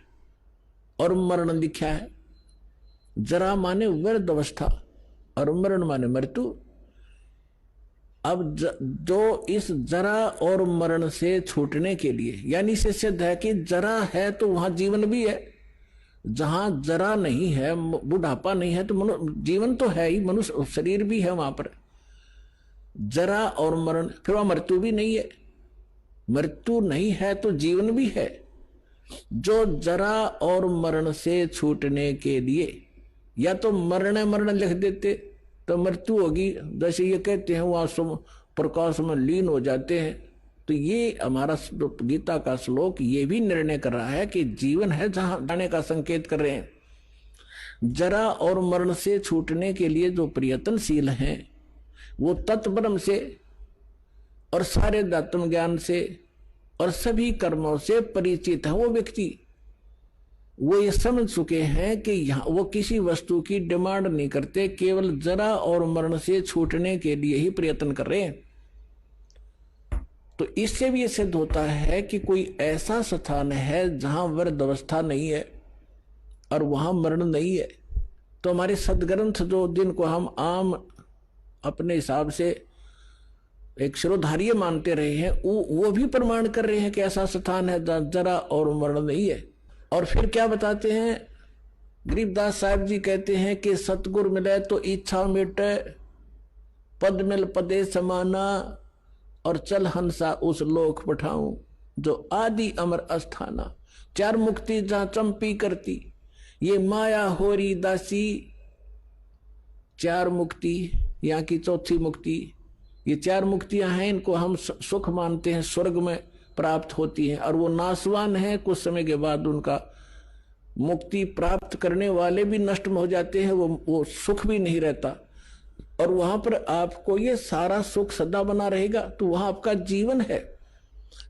और मरण लिखा है। जरा माने वृद्ध अवस्था और मरण माने मृत्यु। अब जो इस जरा और मरण से छूटने के लिए, यानी से सिद्ध है कि जरा है तो वहां जीवन भी है, जहां जरा नहीं है, बुढ़ापा नहीं है, तो जीवन तो है ही, मनुष्य शरीर भी है वहां पर। जरा और मरण, फिर वहां मृत्यु भी नहीं है, मृत्यु नहीं है तो जीवन भी है। जो जरा और मरण से छूटने के लिए, या तो मरण लिख देते तो मृत्यु होगी, जैसे ये कहते हैं वहां प्रकाश में लीन हो जाते हैं। तो ये हमारा गीता का श्लोक ये भी निर्णय कर रहा है कि जीवन है जहां जाने का संकेत कर रहे हैं। जरा और मरण से छूटने के लिए जो प्रयत्नशील हैं, वो तत्ब्रह्म से और सारे दात्म ज्ञान से और सभी कर्मों से परिचित है। वो व्यक्ति वो ये समझ चुके हैं कि यहाँ वो किसी वस्तु की डिमांड नहीं करते, केवल जरा और मरण से छूटने के लिए ही प्रयत्न कर रहे हैं। तो इससे भी ये सिद्ध होता है कि कोई ऐसा स्थान है जहां वृद्ध अवस्था नहीं है और वहां मरण नहीं है। तो हमारे सदग्रंथ जो जिनको हम आम अपने हिसाब से एक शिरोधार्य मानते रहे हैं, वो भी प्रमाण कर रहे हैं कि ऐसा स्थान है जहां जरा और मरण नहीं है। और फिर क्या बताते हैं गरीबदास साहब जी, कहते हैं कि सतगुरु मिले तो इच्छा मिटे, पद मिल पदे समाना, और चल हंसा उस लोक पठाऊं जो आदि अमर अस्थाना। चार मुक्ति जहां चंपी करती, ये माया होरी दासी, चार मुक्ति, यहाँ की चौथी मुक्ति, ये चार मुक्तियां हैं, इनको हम सुख मानते हैं, स्वर्ग में प्राप्त होती हैं, और वो नाशवान है। कुछ समय के बाद उनका मुक्ति प्राप्त करने वाले भी नष्ट हो जाते हैं, वो सुख भी नहीं रहता, और वहां पर आपको ये सारा सुख सदा बना रहेगा। तो वहां आपका जीवन है।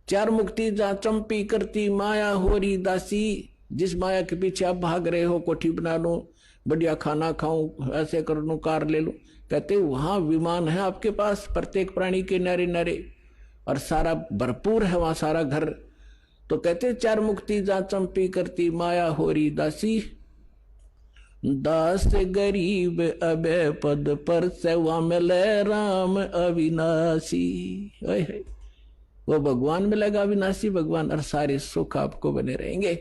चार मुक्ति जहां चंपी करती माया होरी दासी, जिस माया के पीछे आप भाग रहे हो, कोठी बना लो, बढ़िया खाना खाऊं, ऐसे कर लूं, कार ले लूं, कहते वहां विमान है आपके पास, प्रत्येक प्राणी के नारे नारे, और सारा भरपूर है वहां सारा घर। तो कहते चार मुक्ति जहां चंपी करती माया होरी दासी, दास गरीब अबे पद पर सेवा मिले राम अविनाशी। वो भगवान मिलेगा अविनाशी भगवान, और सारे सुख आपको बने रहेंगे।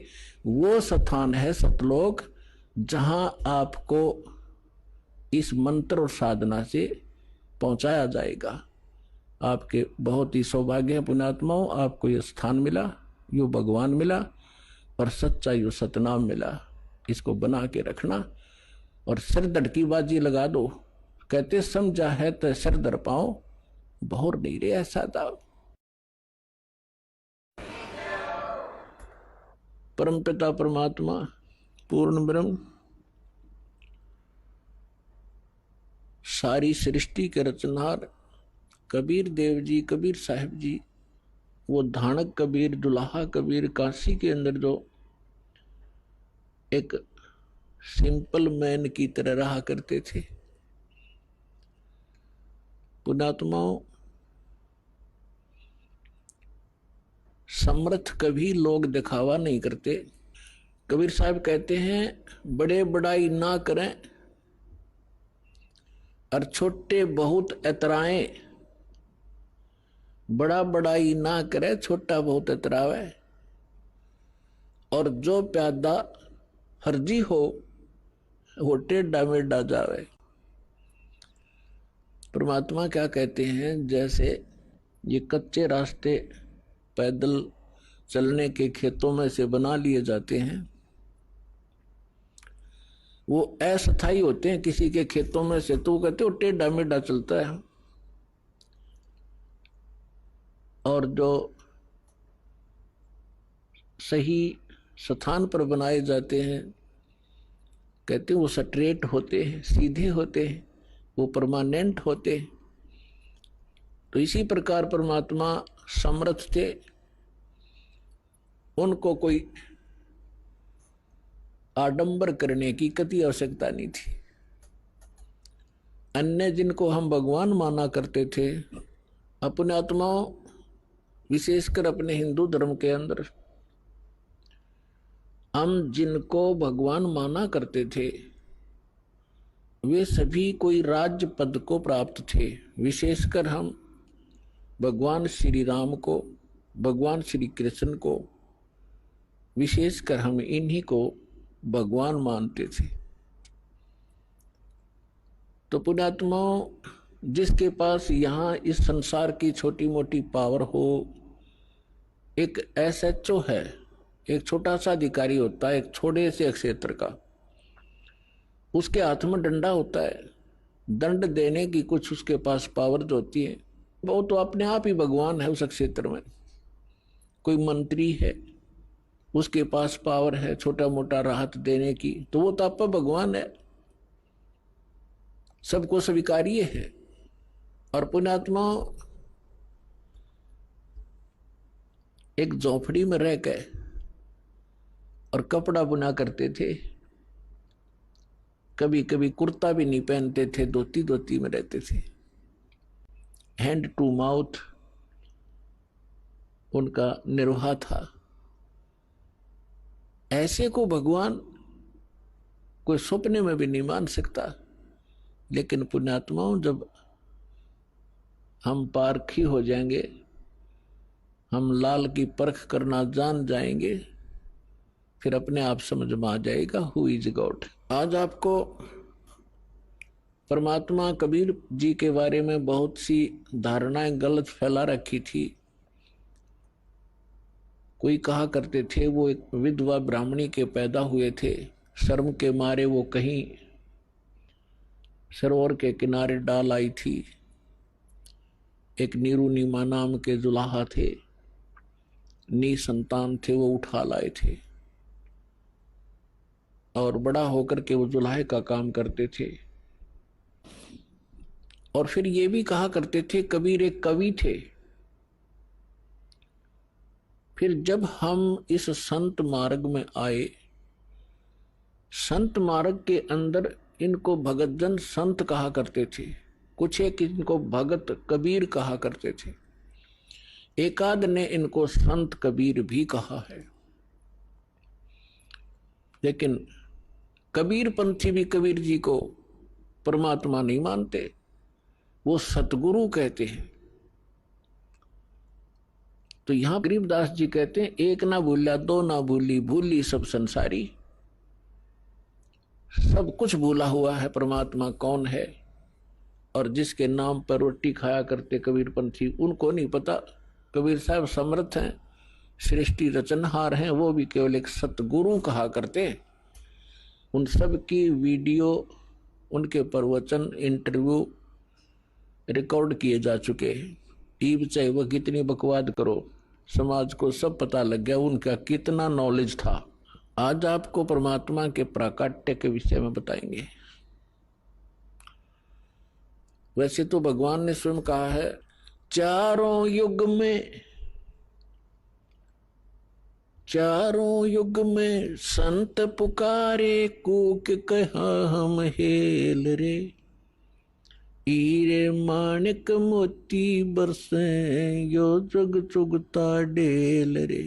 वो स्थान है सतलोक, जहां आपको इस मंत्र और साधना से पहुंचाया जाएगा। आपके बहुत ही सौभाग्य है पुण्यात्माओं, आपको ये स्थान मिला, यो भगवान मिला, और सच्चा यो सतनाम मिला। इसको बना के रखना और सिर दड़ की बाजी लगा दो। कहते समझा है तो सिर दर पाओ, बहुर नहीं रे ऐसा दाव। परम पिता परमात्मा पूर्ण ब्रह्म सारी सृष्टि के रचनहार कबीर देव जी, कबीर साहिब जी, वो धानक कबीर, दुल्हा कबीर, काशी के अंदर जो एक सिंपल मैन की तरह रहा करते थे। पुण्यात्माओं, समर्थ कभी लोग दिखावा नहीं करते। कबीर साहब कहते हैं बड़े बड़ाई ना करें और छोटे बहुत एतराएं, बड़ा बड़ाई ना करे छोटा बहुत एतरावे, और जो प्यादा हर्जी हो वो टेढ़ा मेढ़ा जावे। परमात्मा क्या कहते हैं, जैसे ये कच्चे रास्ते पैदल चलने के खेतों में से बना लिए जाते हैं, वो अस्थायी होते हैं किसी के खेतों में से, तो कहते हो टेढ़ा मेढ़ा चलता है। और जो सही स्थान पर बनाए जाते हैं, कहते हैं वो स्ट्रेट होते हैं, सीधे होते हैं, वो परमानेंट होते हैं। तो इसी प्रकार परमात्मा समर्थ थे, उनको कोई आडंबर करने की कति आवश्यकता नहीं थी। अन्य जिनको हम भगवान माना करते थे, अपने आत्माओं, विशेषकर अपने हिंदू धर्म के अंदर हम जिनको भगवान माना करते थे, वे सभी कोई राज्य पद को प्राप्त थे। विशेषकर हम भगवान श्री राम को, भगवान श्री कृष्ण को, विशेषकर हम इन्हीं को भगवान मानते थे। तो पुण्यात्माओं, जिसके पास यहाँ इस संसार की छोटी मोटी पावर हो, एक SHO है, एक छोटा सा अधिकारी होता है एक छोटे से क्षेत्र का, उसके हाथ में डंडा होता है, दंड देने की कुछ उसके पास पावर जो होती है, वो तो अपने आप ही भगवान है उस क्षेत्र में। कोई मंत्री है, उसके पास पावर है छोटा मोटा राहत देने की, तो वो तो आपका भगवान है, सबको स्वीकार्य है। और पुण्यात्मा एक झोपड़ी में रह के और कपड़ा बुना करते थे, कभी कभी कुर्ता भी नहीं पहनते थे, धोती में रहते थे, हैंड टू माउथ उनका निर्वाह था। ऐसे को भगवान कोई सपने में भी नहीं मान सकता। लेकिन पुण्यात्माओं, जब हम पारखी हो जाएंगे, हम लाल की परख करना जान जाएंगे, फिर अपने आप समझ में आ जाएगा हु इज गॉड। आज आपको परमात्मा कबीर जी के बारे में बहुत सी धारणाएं गलत फैला रखी थी। कोई कहा करते थे वो एक विधवा ब्राह्मणी के पैदा हुए थे, शर्म के मारे वो कहीं सरोवर के किनारे डाल आई थी। एक नीरू नीमा नाम के जुलाहा थे, संतान थे, वो उठा लाए थे और बड़ा होकर के वो जुलाहे का काम करते थे। और फिर ये भी कहा करते थे कबीर एक कवि थे। फिर जब हम इस संत मार्ग में आए, संत मार्ग के अंदर इनको भगत जन संत कहा करते थे, कुछ एक इनको भगत कबीर कहा करते थे, एकाद ने इनको संत कबीर भी कहा है। लेकिन कबीर पंथी भी कबीर जी को परमात्मा नहीं मानते, वो सतगुरु कहते हैं। तो यहां गरीबदास जी कहते हैं एक ना भूला दो ना भूली, भूली सब संसारी। सब कुछ भूला हुआ है परमात्मा कौन है। और जिसके नाम पर रोटी खाया करते कबीर पंथी, उनको नहीं पता कबीर साहब समर्थ हैं, सृष्टि रचनहार हैं, वो भी केवल एक सतगुरु कहा करते। उन सब की वीडियो, उनके प्रवचन, इंटरव्यू रिकॉर्ड किए जा चुके हैं। टीवी चाहे वह कितनी बकवाद करो, समाज को सब पता लग गया उनका कितना नॉलेज था। आज आपको परमात्मा के प्राकट्य के विषय में बताएंगे। वैसे तो भगवान ने स्वयं कहा है चारों युग में संत पुकारे, कूक कहा हम हेल रे, हीरे माणिक मोती बरसे, यो जुग चुगता डेल रे।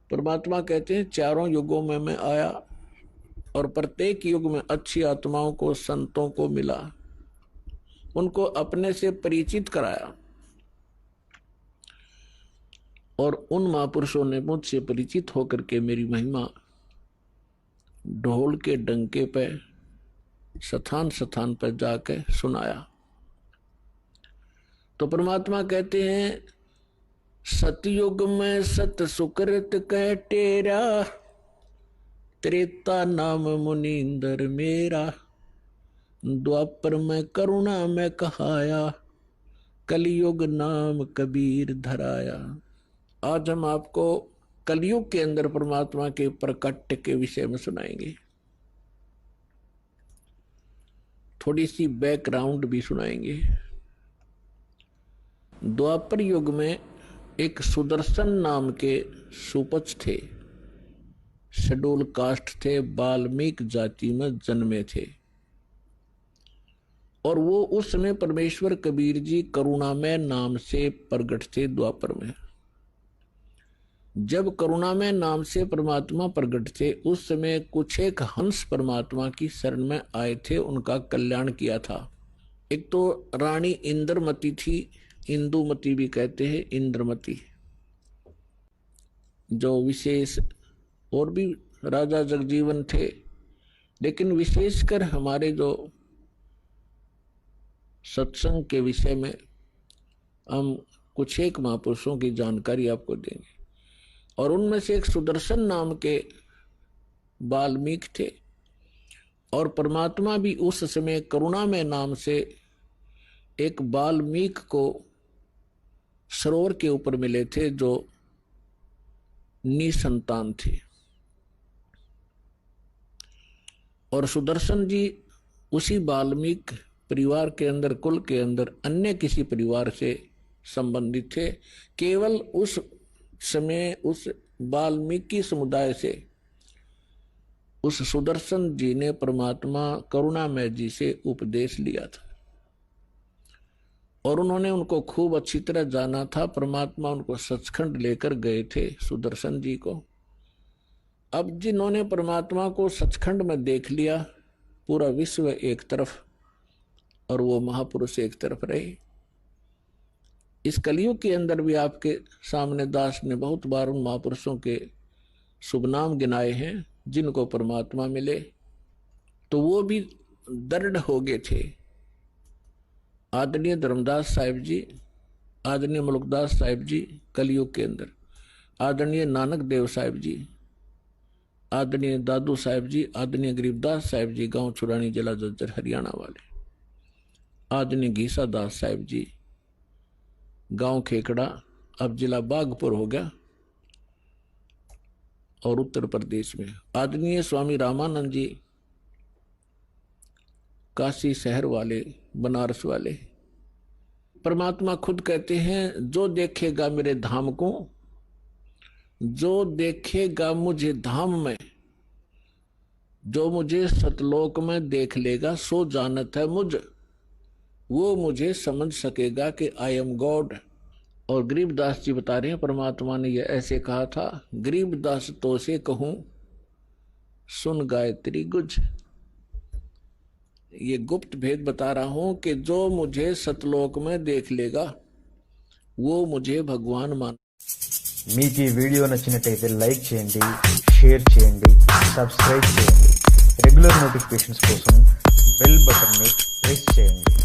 परमात्मा कहते हैं चारों युगों में मैं आया और प्रत्येक युग में अच्छी आत्माओं को, संतों को मिला, उनको अपने से परिचित कराया। और उन महापुरुषों ने मुझसे परिचित होकर के मेरी महिमा ढोल के डंके पे स्थान स्थान पर जाकर सुनाया। तो परमात्मा कहते हैं सतयुग में सत सुकृत कह टेरा, त्रेता नाम मुनींदर मेरा, द्वापर में करुणा में कहाया, कलयुग नाम कबीर धराया। आज हम आपको कलयुग के अंदर परमात्मा के प्रकट के विषय में सुनाएंगे, थोड़ी सी बैकग्राउंड भी सुनाएंगे। द्वापर युग में एक सुदर्शन नाम के सुपच थे, शेड्यूल कास्ट थे, वाल्मीकि जाति में जन्मे थे। और वो उस समय परमेश्वर कबीर जी करुणामय नाम से प्रकट थे द्वापर में। जब करुणामय नाम से परमात्मा प्रकट थे, उस समय कुछ एक हंस परमात्मा की शरण में आए थे, उनका कल्याण किया था। एक तो रानी इंद्रमती थी, इंदुमती भी कहते हैं, इंद्रमती, जो विशेष, और भी राजा जगजीवन थे, लेकिन विशेषकर हमारे जो सत्संग के विषय में हम कुछ एक महापुरुषों की जानकारी आपको देंगे। और उनमें से एक सुदर्शन नाम के वाल्मीकि थे। और परमात्मा भी उस समय करुणामय नाम से एक वाल्मीकि को सरोवर के ऊपर मिले थे, जो निसंतान थे। और सुदर्शन जी उसी वाल्मीकि परिवार के अंदर, कुल के अंदर अन्य किसी परिवार से संबंधित थे। केवल उस समय उस वाल्मीकि समुदाय से उस सुदर्शन जी ने परमात्मा करुणामय जी से उपदेश लिया था और उन्होंने उनको खूब अच्छी तरह जाना था। परमात्मा उनको सचखंड लेकर गए थे सुदर्शन जी को। अब जिन्होंने परमात्मा को सचखंड में देख लिया, पूरा विश्व एक तरफ और वो महापुरुष एक तरफ रहे। इस कलयुग के अंदर भी आपके सामने दास ने बहुत बार उन महापुरुषों के शुभ नाम गिनाए हैं जिनको परमात्मा मिले, तो वो भी दृढ़ हो गए थे। आदरणीय धर्मदास साहिब जी, आदरणीय मुल्कदास साहिब जी कलयुग के अंदर, आदरणीय नानक देव साहिब जी, आदरणीय दादू साहब जी, आदरणीय गरीबदास साहब जी, गांव छुरानी, जिला जज्जर, हरियाणा वाले, आदरणीय घीसा दास साहब जी, गांव खेकड़ा, अब जिला बागपुर हो गया और उत्तर प्रदेश में, आदरणीय स्वामी रामानंद जी, काशी शहर वाले, बनारस वाले। परमात्मा खुद कहते हैं, जो देखेगा मेरे धाम को, जो देखेगा मुझे धाम में, जो मुझे सतलोक में देख लेगा, सो जानत है मुझ, वो मुझे समझ सकेगा कि आई एम गॉड। और गरीबदास जी बता रहे हैं, परमात्मा ने यह ऐसे कहा था, गरीबदास तो से कहूं सुन गायत्री गुज। ये गुप्त भेद बता रहा हूं कि जो मुझे सतलोक में देख लेगा, वो मुझे भगवान मान। మీకు ఈ వీడియో నచ్చినట్టయితే లైక్ చేయండి, షేర్ చేయండి, సబ్స్క్రైబ్ చేయండి. రెగ్యులర్ నోటిఫికేషన్స్ కోసం బెల్ బటన్ని ప్రెస్ చేయండి.